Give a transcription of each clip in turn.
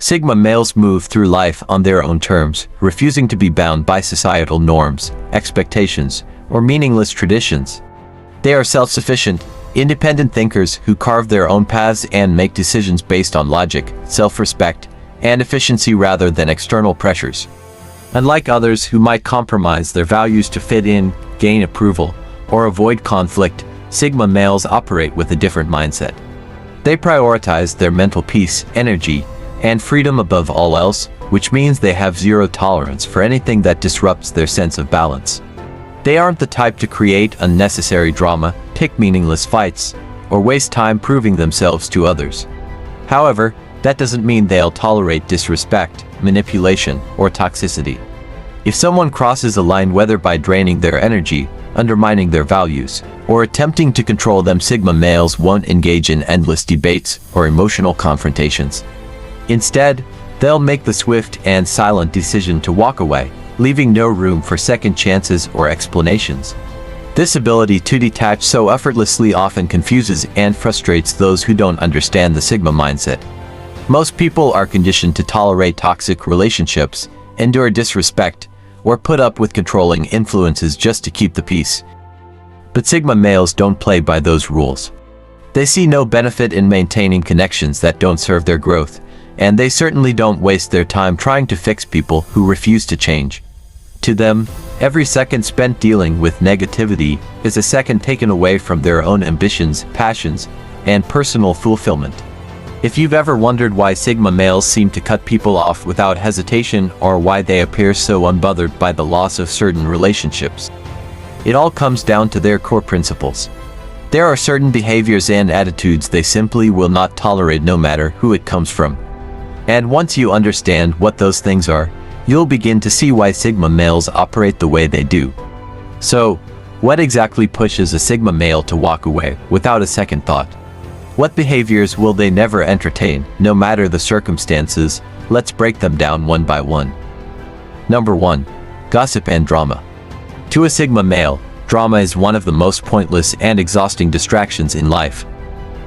Sigma males move through life on their own terms, refusing to be bound by societal norms, expectations, or meaningless traditions. They are self-sufficient, independent thinkers who carve their own paths and make decisions based on logic, self-respect, and efficiency rather than external pressures. Unlike others who might compromise their values to fit in, gain approval, or avoid conflict, Sigma males operate with a different mindset. They prioritize their mental peace, energy, and freedom above all else, which means they have zero tolerance for anything that disrupts their sense of balance. They aren't the type to create unnecessary drama, pick meaningless fights, or waste time proving themselves to others. However, that doesn't mean they'll tolerate disrespect, manipulation, or toxicity. If someone crosses a line, whether by draining their energy, undermining their values, or attempting to control them, Sigma males won't engage in endless debates or emotional confrontations. Instead, they'll make the swift and silent decision to walk away, leaving no room for second chances or explanations. This ability to detach so effortlessly often confuses and frustrates those who don't understand the Sigma mindset. Most people are conditioned to tolerate toxic relationships, endure disrespect, or put up with controlling influences just to keep the peace. But Sigma males don't play by those rules. They see no benefit in maintaining connections that don't serve their growth, and they certainly don't waste their time trying to fix people who refuse to change. To them, every second spent dealing with negativity is a second taken away from their own ambitions, passions, and personal fulfillment. If you've ever wondered why Sigma males seem to cut people off without hesitation, or why they appear so unbothered by the loss of certain relationships, it all comes down to their core principles. There are certain behaviors and attitudes they simply will not tolerate no matter who it comes from. And once you understand what those things are, you'll begin to see why Sigma males operate the way they do. So, what exactly pushes a Sigma male to walk away without a second thought? What behaviors will they never entertain, no matter the circumstances? Let's break them down one by one. Number 1. Gossip and drama. To a Sigma male, drama is one of the most pointless and exhausting distractions in life.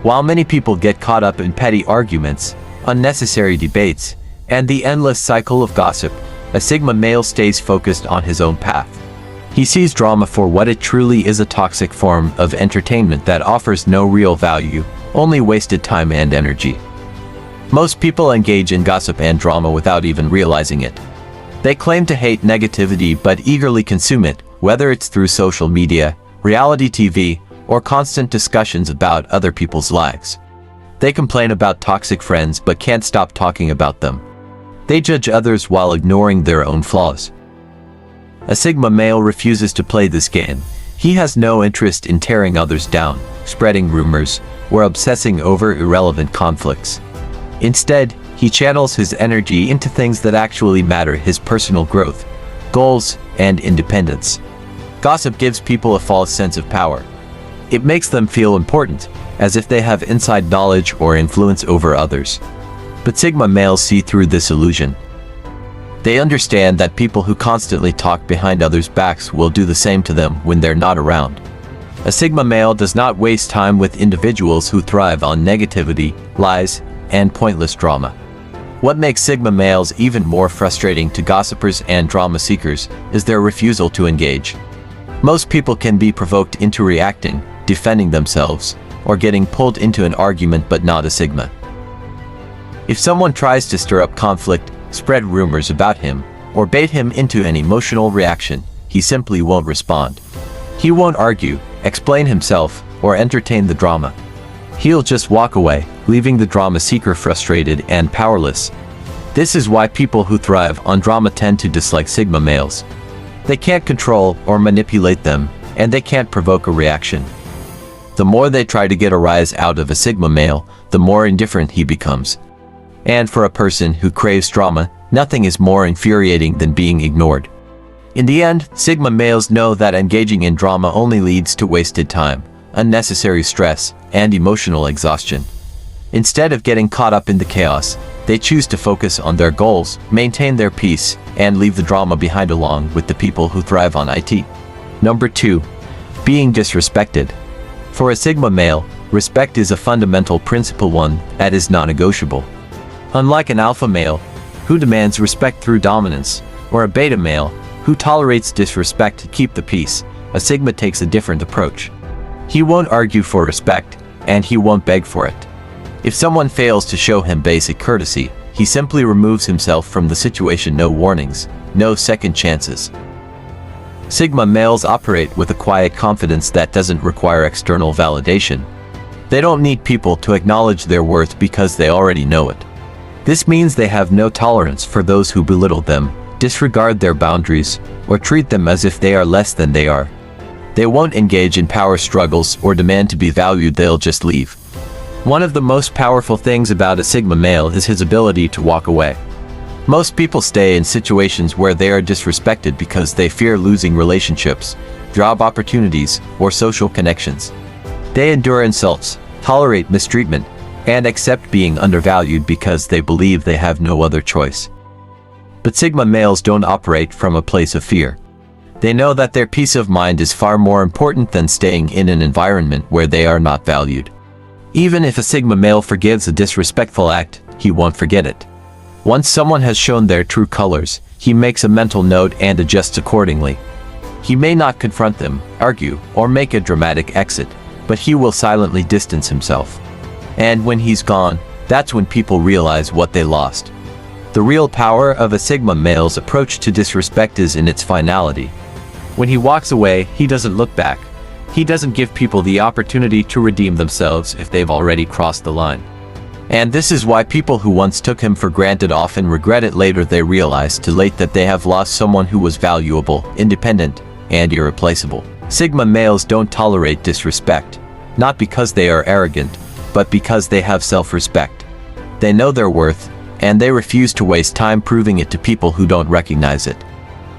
While many people get caught up in petty arguments, unnecessary debates, and the endless cycle of gossip, a Sigma male stays focused on his own path. He sees drama for what it truly is, a toxic form of entertainment that offers no real value, only wasted time and energy. Most people engage in gossip and drama without even realizing it. They claim to hate negativity but eagerly consume it, whether it's through social media, reality TV, or constant discussions about other people's lives. They complain about toxic friends but can't stop talking about them. They judge others while ignoring their own flaws. A Sigma male refuses to play this game. He has no interest in tearing others down, spreading rumors, or obsessing over irrelevant conflicts. Instead, he channels his energy into things that actually matter: his personal growth, goals, and independence. Gossip gives people a false sense of power. It makes them feel important, as if they have inside knowledge or influence over others. But Sigma males see through this illusion. They understand that people who constantly talk behind others' backs will do the same to them when they're not around. A Sigma male does not waste time with individuals who thrive on negativity, lies, and pointless drama. What makes Sigma males even more frustrating to gossipers and drama seekers is their refusal to engage. Most people can be provoked into reacting, defending themselves, or getting pulled into an argument, but not a Sigma. If someone tries to stir up conflict, spread rumors about him, or bait him into an emotional reaction, he simply won't respond. He won't argue, explain himself, or entertain the drama. He'll just walk away, leaving the drama seeker frustrated and powerless. This is why people who thrive on drama tend to dislike Sigma males. They can't control or manipulate them, and they can't provoke a reaction. The more they try to get a rise out of a Sigma male, the more indifferent he becomes. And for a person who craves drama, nothing is more infuriating than being ignored. In the end, Sigma males know that engaging in drama only leads to wasted time, unnecessary stress, and emotional exhaustion. Instead of getting caught up in the chaos, they choose to focus on their goals, maintain their peace, and leave the drama behind along with the people who thrive on it. Number 2. Being disrespected. For a Sigma male, respect is a fundamental principle, one that is non-negotiable. Unlike an alpha male, who demands respect through dominance, or a beta male, who tolerates disrespect to keep the peace, a Sigma takes a different approach. He won't argue for respect, and he won't beg for it. If someone fails to show him basic courtesy, he simply removes himself from the situation. No warnings, no second chances. Sigma males operate with a quiet confidence that doesn't require external validation. They don't need people to acknowledge their worth because they already know it. This means they have no tolerance for those who belittle them, disregard their boundaries, or treat them as if they are less than they are. They won't engage in power struggles or demand to be valued. They'll just leave. One of the most powerful things about a Sigma male is his ability to walk away. Most people stay in situations where they are disrespected because they fear losing relationships, job opportunities, or social connections. They endure insults, tolerate mistreatment, and accept being undervalued because they believe they have no other choice. But Sigma males don't operate from a place of fear. They know that their peace of mind is far more important than staying in an environment where they are not valued. Even if a Sigma male forgives a disrespectful act, he won't forget it. Once someone has shown their true colors, he makes a mental note and adjusts accordingly. He may not confront them, argue, or make a dramatic exit, but he will silently distance himself. And when he's gone, that's when people realize what they lost. The real power of a Sigma male's approach to disrespect is in its finality. When he walks away, he doesn't look back. He doesn't give people the opportunity to redeem themselves if they've already crossed the line. And this is why people who once took him for granted often regret it later. They realize too late that they have lost someone who was valuable, independent, and irreplaceable. Sigma males don't tolerate disrespect, not because they are arrogant, but because they have self-respect. They know their worth, and they refuse to waste time proving it to people who don't recognize it.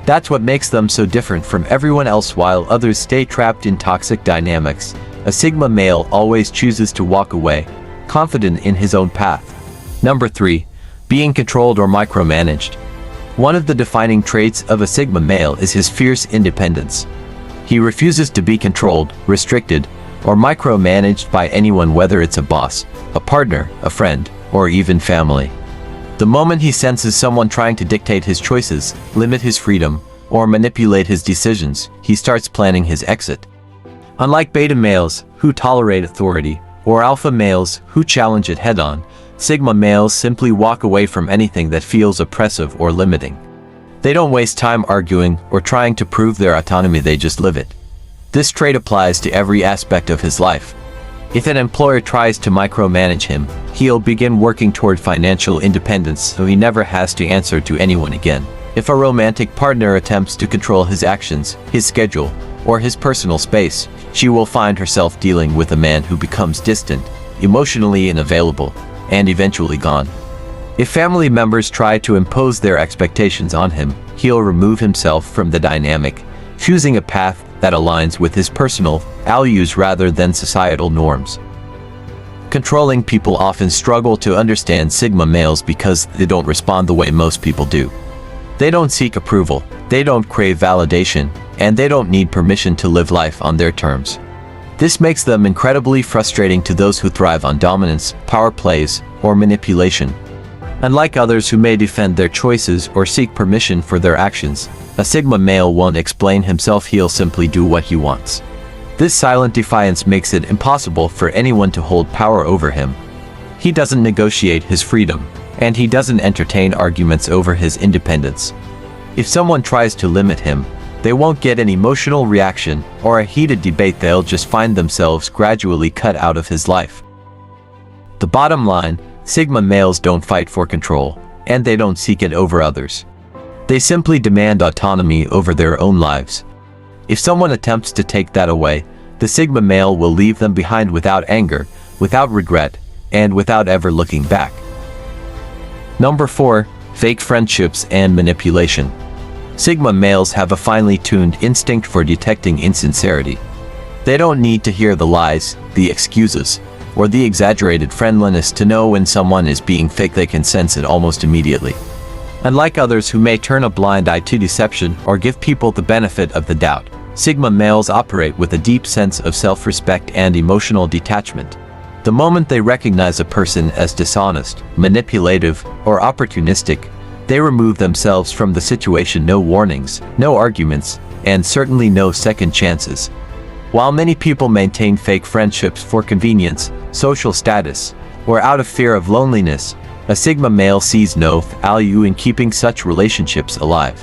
That's what makes them so different from everyone else. While others stay trapped in toxic dynamics, a Sigma male always chooses to walk away, confident in his own path. Number 3. Being controlled or micromanaged. One of the defining traits of a Sigma male is his fierce independence. He refuses to be controlled, restricted, or micromanaged by anyone, whether it's a boss, a partner, a friend, or even family. The moment he senses someone trying to dictate his choices, limit his freedom, or manipulate his decisions, he starts planning his exit. Unlike beta males, who tolerate authority, or alpha males, who challenge it head-on, Sigma males simply walk away from anything that feels oppressive or limiting. They don't waste time arguing or trying to prove their autonomy. They just live it. This trait applies to every aspect of his life. If an employer tries to micromanage him, he'll begin working toward financial independence so he never has to answer to anyone again. If a romantic partner attempts to control his actions, his schedule, or his personal space, she will find herself dealing with a man who becomes distant, emotionally unavailable, and eventually gone. If family members try to impose their expectations on him, he'll remove himself from the dynamic, choosing a path that aligns with his personal values rather than societal norms. Controlling people often struggle to understand Sigma males because they don't respond the way most people do. They don't seek approval, they don't crave validation, and they don't need permission to live life on their terms. This makes them incredibly frustrating to those who thrive on dominance, power plays, or manipulation. Unlike others who may defend their choices or seek permission for their actions, a Sigma male won't explain himself. He'll simply do what he wants. This silent defiance makes it impossible for anyone to hold power over him. He doesn't negotiate his freedom, and he doesn't entertain arguments over his independence. If someone tries to limit him, they won't get an emotional reaction or a heated debate. They'll just find themselves gradually cut out of his life. The bottom line, Sigma males don't fight for control, and they don't seek it over others. They simply demand autonomy over their own lives. If someone attempts to take that away, the Sigma male will leave them behind without anger, without regret, and without ever looking back. Number 4. Fake friendships and manipulation. Sigma males have a finely tuned instinct for detecting insincerity. They don't need to hear the lies, the excuses, or the exaggerated friendliness to know when someone is being fake. They can sense it almost immediately. Unlike others who may turn a blind eye to deception or give people the benefit of the doubt, Sigma males operate with a deep sense of self-respect and emotional detachment. The moment they recognize a person as dishonest, manipulative, or opportunistic, they remove themselves from the situation. No warnings, no arguments, and certainly no second chances. While many people maintain fake friendships for convenience, social status, or out of fear of loneliness, a Sigma male sees no value in keeping such relationships alive.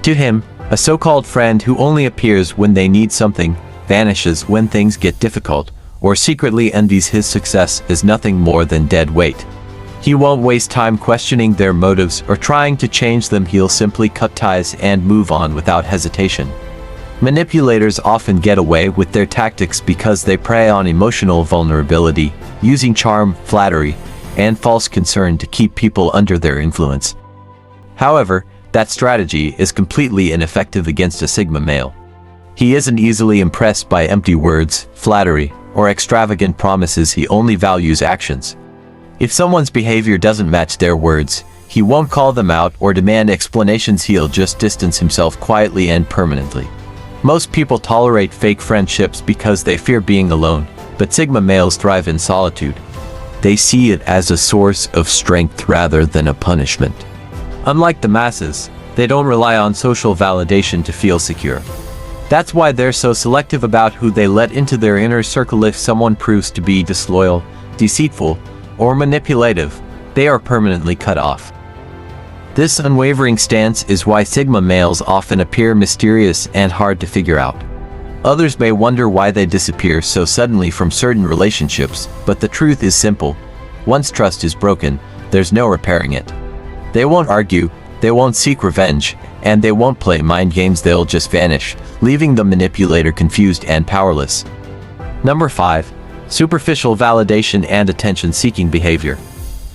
To him, a so-called friend who only appears when they need something, vanishes when things get difficult, or secretly envies his success is nothing more than dead weight. He won't waste time questioning their motives or trying to change them. He'll simply cut ties and move on without hesitation. Manipulators often get away with their tactics because they prey on emotional vulnerability, using charm, flattery, and false concern to keep people under their influence. However, that strategy is completely ineffective against a Sigma male. He isn't easily impressed by empty words, flattery, or extravagant promises. He only values actions. If someone's behavior doesn't match their words, he won't call them out or demand explanations. He'll just distance himself quietly and permanently. Most people tolerate fake friendships because they fear being alone, but Sigma males thrive in solitude. They see it as a source of strength rather than a punishment. Unlike the masses, they don't rely on social validation to feel secure. That's why they're so selective about who they let into their inner circle. If someone proves to be disloyal, deceitful, or manipulative, they are permanently cut off. This unwavering stance is why Sigma males often appear mysterious and hard to figure out. Others may wonder why they disappear so suddenly from certain relationships, but the truth is simple. Once trust is broken, there's no repairing it. They won't argue, they won't seek revenge, and they won't play mind games. They'll just vanish, leaving the manipulator confused and powerless. Number 5. Superficial validation and attention-seeking behavior.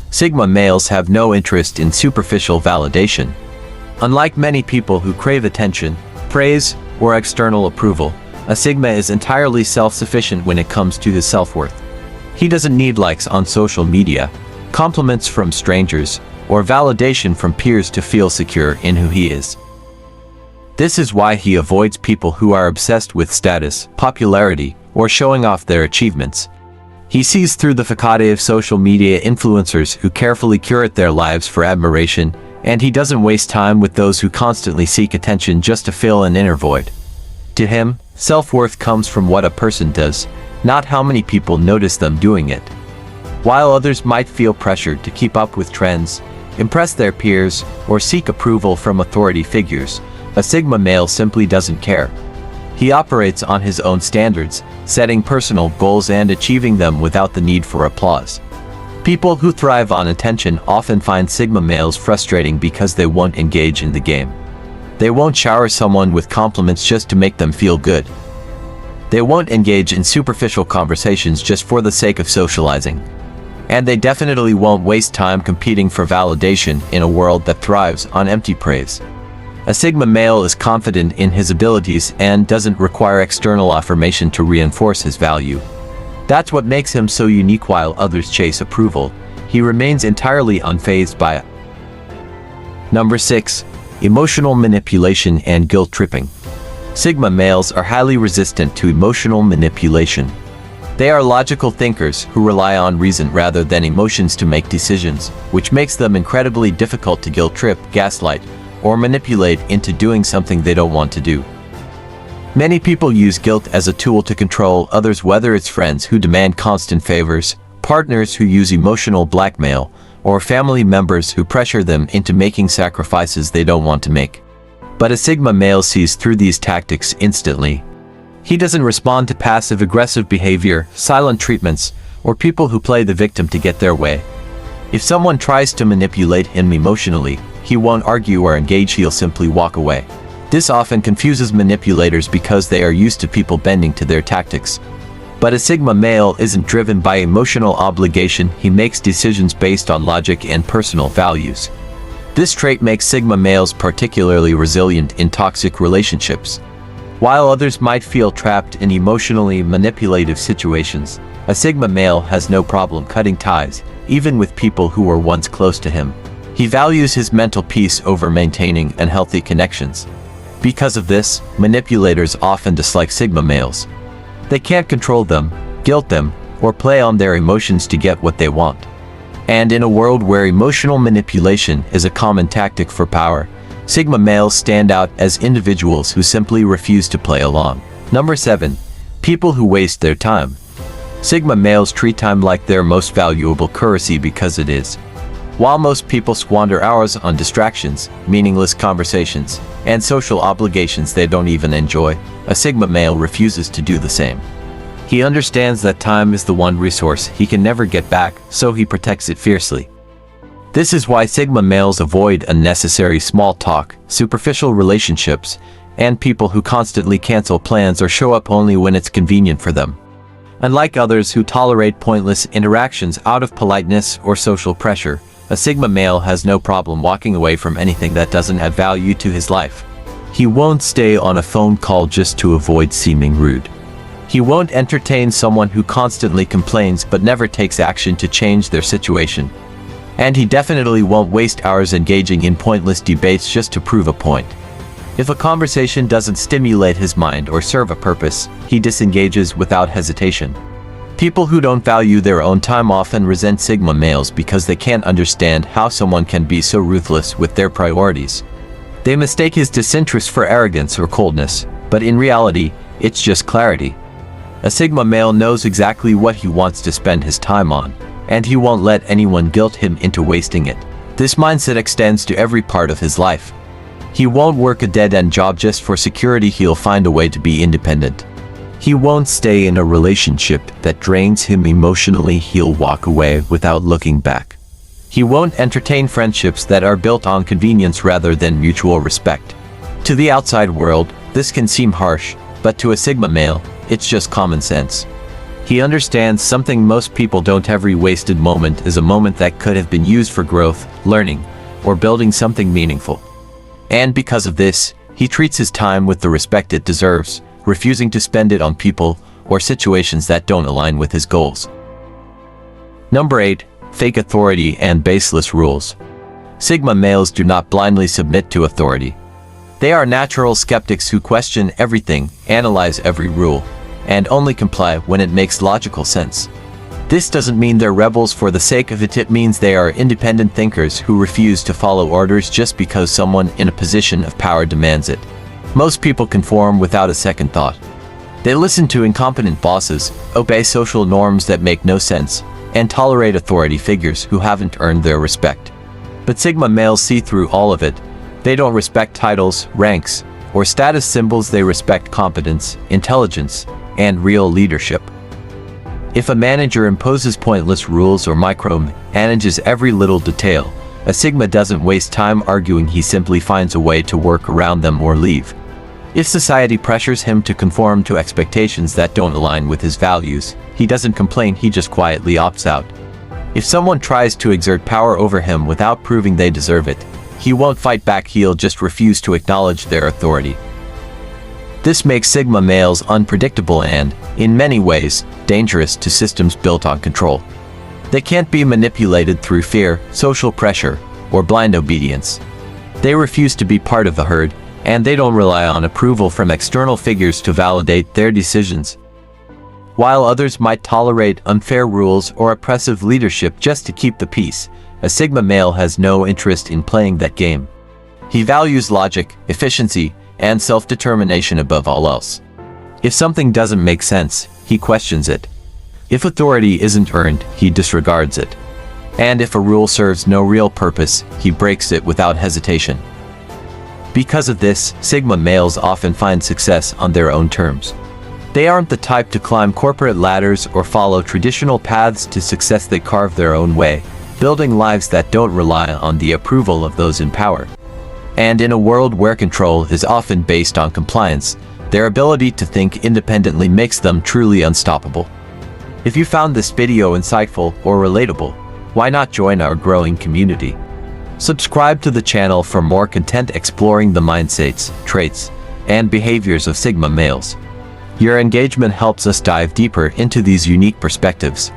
Sigma males have no interest in superficial validation. Unlike many people who crave attention, praise, or external approval, a Sigma is entirely self-sufficient when it comes to his self-worth. He doesn't need likes on social media, compliments from strangers, or validation from peers to feel secure in who he is. This is why he avoids people who are obsessed with status, popularity, or showing off their achievements. He sees through the facade of social media influencers who carefully curate their lives for admiration, and he doesn't waste time with those who constantly seek attention just to fill an inner void. To him, self-worth comes from what a person does, not how many people notice them doing it. While others might feel pressured to keep up with trends, impress their peers, or seek approval from authority figures, a Sigma male simply doesn't care. He operates on his own standards, setting personal goals and achieving them without the need for applause. People who thrive on attention often find Sigma males frustrating because they won't engage in the game. They won't shower someone with compliments just to make them feel good. They won't engage in superficial conversations just for the sake of socializing. And they definitely won't waste time competing for validation in a world that thrives on empty praise. A Sigma male is confident in his abilities and doesn't require external affirmation to reinforce his value. That's what makes him so unique. While others chase approval, he remains entirely unfazed by it. Number 6. Emotional manipulation and guilt tripping. Sigma males are highly resistant to emotional manipulation. They are logical thinkers who rely on reason rather than emotions to make decisions, which makes them incredibly difficult to guilt trip, gaslight, or manipulate into doing something they don't want to do. Many people use guilt as a tool to control others, whether it's friends who demand constant favors, partners who use emotional blackmail, or family members who pressure them into making sacrifices they don't want to make. But a Sigma male sees through these tactics instantly. He doesn't respond to passive-aggressive behavior, silent treatments, or people who play the victim to get their way. If someone tries to manipulate him emotionally, he won't argue or engage. He'll simply walk away. This often confuses manipulators because they are used to people bending to their tactics. But a Sigma male isn't driven by emotional obligation. He makes decisions based on logic and personal values. This trait makes Sigma males particularly resilient in toxic relationships. While others might feel trapped in emotionally manipulative situations, a Sigma male has no problem cutting ties, even with people who were once close to him. He values his mental peace over maintaining unhealthy connections. Because of this, manipulators often dislike Sigma males. They can't control them, guilt them, or play on their emotions to get what they want. And in a world where emotional manipulation is a common tactic for power, Sigma males stand out as individuals who simply refuse to play along. Number 7. People who waste their time. Sigma males treat time like their most valuable currency because it is. While most people squander hours on distractions, meaningless conversations, and social obligations they don't even enjoy, a Sigma male refuses to do the same. He understands that time is the one resource he can never get back, so he protects it fiercely. This is why Sigma males avoid unnecessary small talk, superficial relationships, and people who constantly cancel plans or show up only when it's convenient for them. Unlike others who tolerate pointless interactions out of politeness or social pressure, a Sigma male has no problem walking away from anything that doesn't add value to his life. He won't stay on a phone call just to avoid seeming rude. He won't entertain someone who constantly complains but never takes action to change their situation. And he definitely won't waste hours engaging in pointless debates just to prove a point. If a conversation doesn't stimulate his mind or serve a purpose, he disengages without hesitation. People who don't value their own time often resent Sigma males because they can't understand how someone can be so ruthless with their priorities. They mistake his disinterest for arrogance or coldness, but in reality, it's just clarity. A Sigma male knows exactly what he wants to spend his time on, and he won't let anyone guilt him into wasting it. This mindset extends to every part of his life. He won't work a dead-end job just for security. He'll find a way to be independent. He won't stay in a relationship that drains him emotionally. He'll walk away without looking back. He won't entertain friendships that are built on convenience rather than mutual respect. To the outside world, this can seem harsh, but to a Sigma male, it's just common sense. He understands something most people don't. Every wasted moment is a moment that could have been used for growth, learning, or building something meaningful. And because of this, he treats his time with the respect it deserves, refusing to spend it on people or situations that don't align with his goals. Number 8. Fake authority and baseless rules. Sigma males do not blindly submit to authority. They are natural skeptics who question everything, analyze every rule, and only comply when it makes logical sense. This doesn't mean they're rebels for the sake of it. It means they are independent thinkers who refuse to follow orders just because someone in a position of power demands it. Most people conform without a second thought. They listen to incompetent bosses, obey social norms that make no sense, and tolerate authority figures who haven't earned their respect. But Sigma males see through all of it. They don't respect titles, ranks, or status symbols. They respect competence, intelligence, and real leadership. If a manager imposes pointless rules or micromanages every little detail, a Sigma doesn't waste time arguing. He simply finds a way to work around them or leave. If society pressures him to conform to expectations that don't align with his values, he doesn't complain. He just quietly opts out. If someone tries to exert power over him without proving they deserve it, he won't fight back. He'll just refuse to acknowledge their authority. This makes Sigma males unpredictable and, in many ways, dangerous to systems built on control. They can't be manipulated through fear, social pressure, or blind obedience. They refuse to be part of the herd, and they don't rely on approval from external figures to validate their decisions. While others might tolerate unfair rules or oppressive leadership just to keep the peace, a Sigma male has no interest in playing that game. He values logic, efficiency, and self-determination above all else. If something doesn't make sense, he questions it. If authority isn't earned, he disregards it. And if a rule serves no real purpose, he breaks it without hesitation. Because of this, Sigma males often find success on their own terms. They aren't the type to climb corporate ladders or follow traditional paths to success. They carve their own way, building lives that don't rely on the approval of those in power. And in a world where control is often based on compliance, their ability to think independently makes them truly unstoppable. If you found this video insightful or relatable, why not join our growing community? Subscribe to the channel for more content exploring the mindsets, traits, and behaviors of Sigma males. Your engagement helps us dive deeper into these unique perspectives.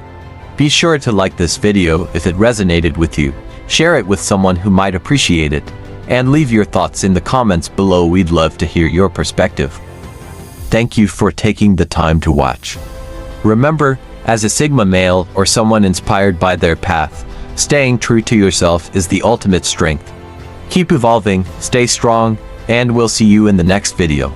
Be sure to like this video if it resonated with you, share it with someone who might appreciate it, and leave your thoughts in the comments below. We'd love to hear your perspective. Thank you for taking the time to watch. Remember, As a Sigma male or someone inspired by their path, staying true to yourself is the ultimate strength. Keep evolving, stay strong, and we'll see you in the next video.